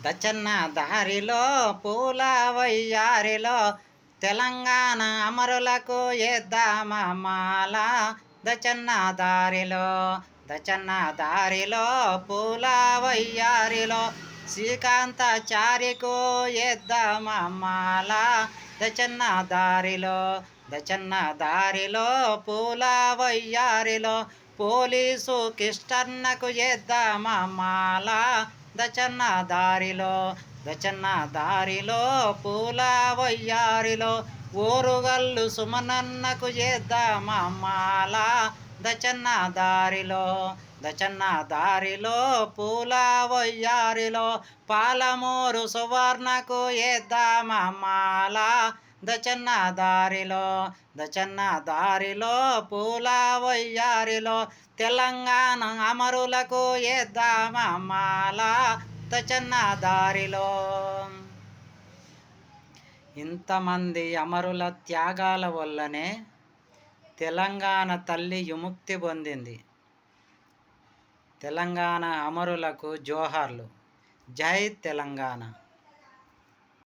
దచ్చన్న దారిలో పూల వయ్యారిలో తెలంగాణ అమరులకు ఎద్దామాల. దచ్చన్న దారిలో దచ్చన్న దారిలో పూల వయ్యారిలో శ్రీకాంతాచారికు ఎద్దామాల. దచ్చన్న దారిలో దచ్చన్న దారిలో పూల వయ్యారిలో పోలీసు కిష్టన్నకు ఎద్దామాల. దచ్చన్న దారిలో దచ్చన్న దారిలో పూల వయ్యారిలో ఓరుగల్లు సుమనన్నకు ఎద్దామాల. దచ్చన్న దారిలో దచ్చన్న దారిలో పూల వయ్యారిలో పాలమూరు సువర్ణకు ఎద్దామాల. దచ్చన్న దారిలో దచ్చన్న దారిలో పూల వయ్యారిలో తెలంగాణ అమరులకు ఎద్దామాల. దచ్చన్న దారిలో ఇంతమంది అమరుల త్యాగాల వల్లనే తెలంగాణ తల్లి విముక్తి పొందింది. తెలంగాణ అమరులకు జోహార్లు. జై తెలంగాణ.